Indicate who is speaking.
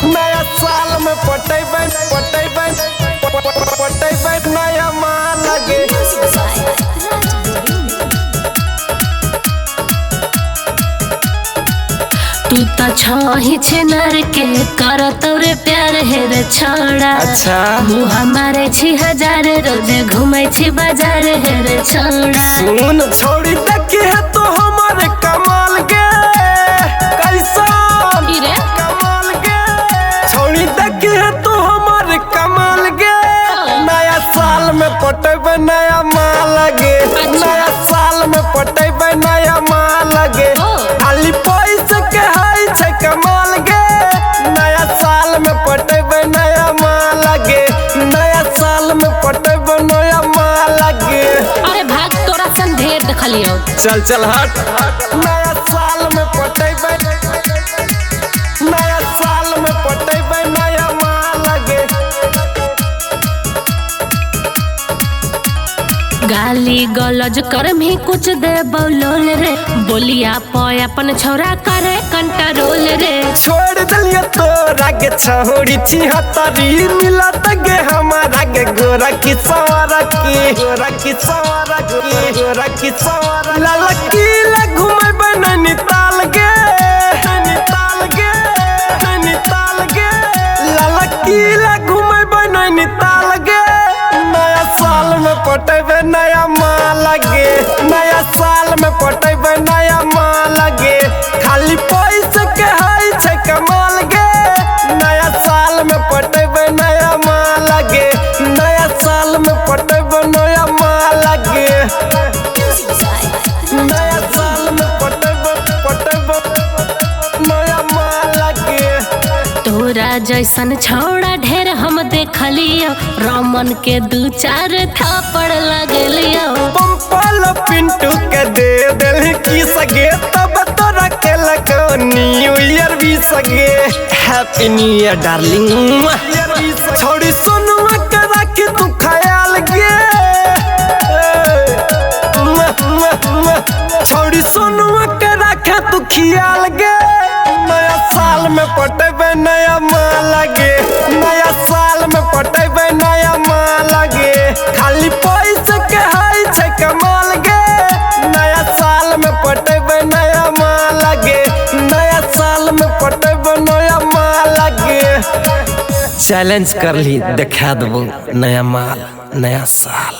Speaker 1: नया साल में पटेबे नया माल लगे।
Speaker 2: तू तो छही छिनर के कर तोरे प्यार है रे छोड़ा।
Speaker 1: अच्छा
Speaker 2: मुँह हमारे 6000 रोजे घूमे छी बाजार है रे छोड़ा।
Speaker 1: सुन छोड़ी देखी है तो हमारे कमाल के कैसा कमाल के छोड़ी देखी है तो हमारे कमाल के। नया साल में पटेबे नया माल लगे। नया साल में पटेबे नया माल लगे। खाली पैसे के हाई छे कमाल गे। नया साल में पटेबे नया माल लगे। नया साल में पटेबे नया माल लगे।
Speaker 2: अरे भाग तोरा सन ढेर देखलियो।
Speaker 1: चल चल हट। नया साल में पटेबे नया साल में पटेबे नया माल लगे।
Speaker 2: गाली गलज कर भी कुछ दे बोलोल रे। बोलिया पे अपन छोरा करे कंट्रोल रे।
Speaker 1: छोड़ दिलियो तोरा के छोड़ी थी हतरी मिलत गे हमारा गे गोरा की सवारा की गोरा की सवारा की गोरा की सवारा लाल किला घुमाबे नैनीताल गे नैनीताल गे नैनीताल गे लाल किला घुमाबे नैनीताल गे। नया साल में पटेबे नया माल लगे। नया साल में पटेबे नया माल लगे। खाली पैसे के हाई छे कमाल गे। नया साल में पटेबे नया माल लगे। नया साल में पटेबे नया माल लगे। नया साल में पटेबे नया माल लगे।
Speaker 2: तोरा जैसन छौड़ा ढेर हम देखलियो। रमन के 2-4 थापड़ लगलियो।
Speaker 1: पंपल पिंटू के दे दिल की सगे तब तोरा के लगो न्यू ईयर भी सगे। Happy new year darling. छोड़ी सोनुआ के रखी तू ख्याल गे। छोड़ी सोनुआ के रखे तू ख्याल गे। नया साल में पटेबे नया माल लगे। नया साल में पटेबे नया माल लगे। खाली पैसे के हाई छे कमाल गे। नया साल में पटेबे नया माल लगे। नया साल में पटेबे नया माल लगे। चैलेंज कर ली दिखा देबो नया माल नया साल।